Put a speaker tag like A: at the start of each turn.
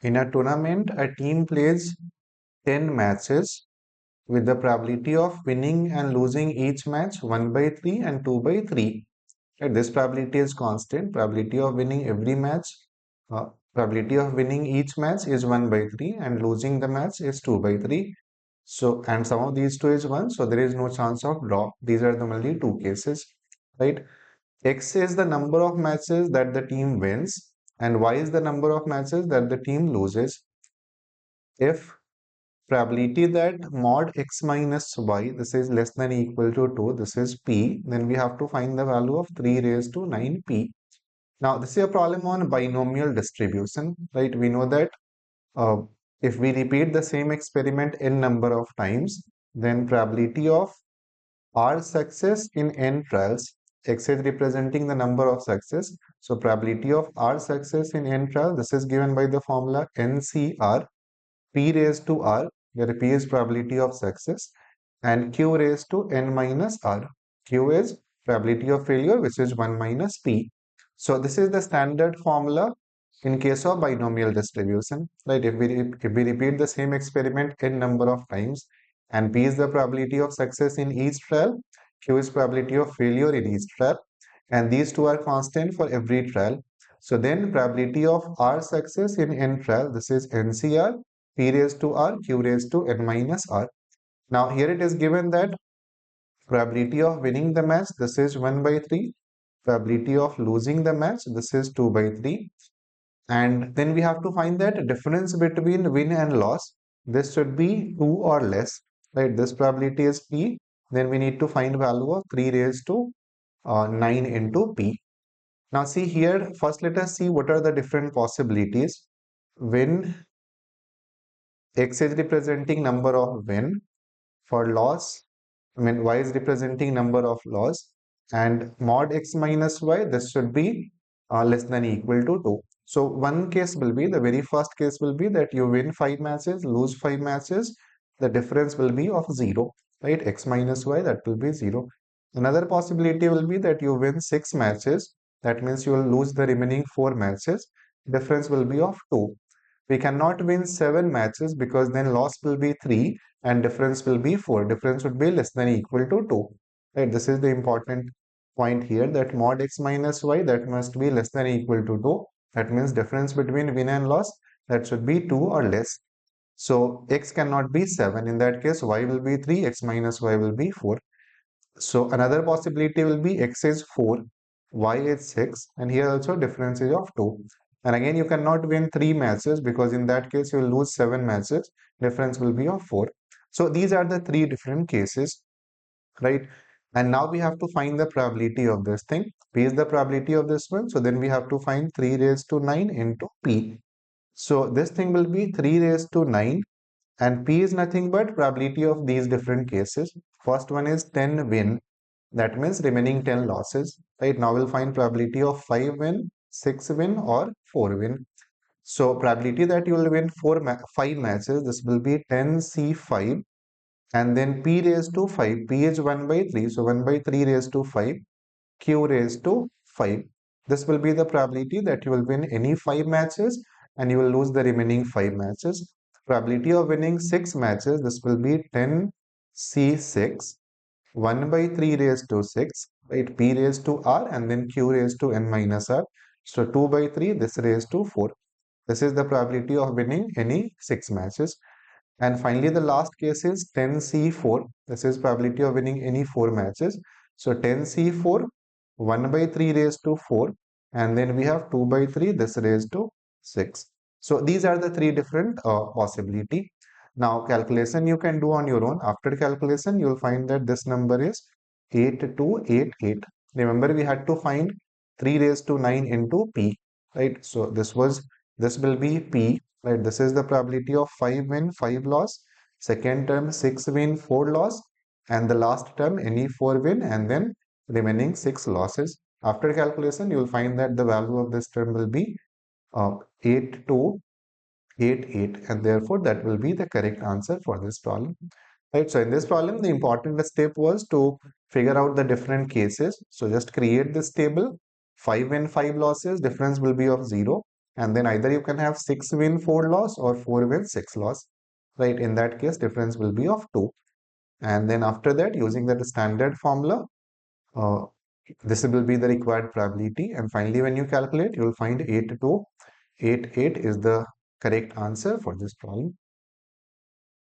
A: In a tournament, a team plays 10 matches with the probability of winning and losing each match 1 by 3 and 2 by 3. Right? This probability is constant. Probability of winning every match, probability of winning each match is 1 by 3 and losing the match is 2 by 3. So, and sum of these two is 1, so there is no chance of draw. These are the only two cases, right? X is the number of matches that the team wins and Y is the number of matches that the team loses. If probability that mod x minus y, this is less than or equal to 2, this is p, then we have to find the value of 3 raised to 9p. Now, this is a problem on binomial distribution, right? We know that uh, if we repeat the same experiment n number of times, then probability of R success in n trials, x is representing the number of success. So, probability of R success in n trials, this is given by the formula NCR, P raised to R, where P is probability of success, and Q raised to n minus R. Q is probability of failure, which is 1 minus P. So this is the standard formula in case of binomial distribution, right? If we repeat the same experiment n number of times, and P is the probability of success in each trial, Q is probability of failure in each trial, and these two are constant for every trial. So then probability of R success in n trial, this is NCR, P raised to R, Q raised to n minus R. Now here it is given that probability of winning the match, this is 1 by 3. Probability of losing the match, this is 2 by 3. And then we have to find that difference between win and loss. This should be 2 or less, right? This probability is P. Then we need to find value of 3 raised to 9 into P. Now see here, first let us see what are the different possibilities. When X is representing number of win, for loss, y is representing number of loss, and mod x minus y, this should be less than or equal to 2. So one case will be, the very first case will be that you win 5 matches, lose 5 matches, the difference will be of 0, right? X minus y, that will be 0. Another possibility will be that you win 6 matches, that means you will lose the remaining 4 matches, difference will be of 2. We cannot win 7 matches because then loss will be 3 and difference will be 4. Difference would be less than or equal to 2. Right? This is the important point here, that mod x minus y, that must be less than or equal to 2. That means difference between win and loss, that should be 2 or less. So x cannot be 7. In that case, y will be 3, x minus y will be 4. So another possibility will be x is 4, y is 6, and here also difference is of 2. And again, you cannot win 3 matches because in that case you will lose 7 matches. Difference will be of 4. So these are the 3 different cases, right? And now we have to find the probability of this thing. P is the probability of this one. So then we have to find 3 raised to 9 into P. So this thing will be 3 raised to 9, and P is nothing but probability of these different cases. First one is 10 win. That means remaining 10 losses, right? Now we'll find probability of 5 win, 6 win, or 4 win. So probability that you will win 5 matches, this will be 10C5, and then P raised to 5. P is 1 by 3, so 1 by 3 raised to 5, Q raised to 5. This will be the probability that you will win any 5 matches and you will lose the remaining 5 matches. Probability of winning 6 matches, this will be 10C6, 1 by 3 raised to 6, right? P raised to R and then Q raised to n minus R. So 2 by 3, this raised to 4. This is the probability of winning any 6 matches. And finally, the last case is 10C4. This is probability of winning any 4 matches. So 10C4, 1 by 3 raised to 4. And then we have 2 by 3, this raised to 6. So these are the 3 different possibility. Now calculation you can do on your own. After calculation, you will find that this number is 8288. Remember, we had to find 3 raised to 9 into P, right? So this will be P, right? This is the probability of 5 win, 5 loss. Second term, 6 win, 4 loss. And the last term, any 4 win, and then remaining 6 losses. After calculation, you will find that the value of this term will be 8288, and therefore that will be the correct answer for this problem. Right, so in this problem, the important step was to figure out the different cases. So just create this table, 5 win, 5 losses, difference will be of 0. And then either you can have 6 win 4 loss or 4 win 6 loss, right? In that case, difference will be of 2. And then after that, using that standard formula, uh, this will be the required probability. And finally, when you calculate, you will find 8288 is the correct answer for this problem.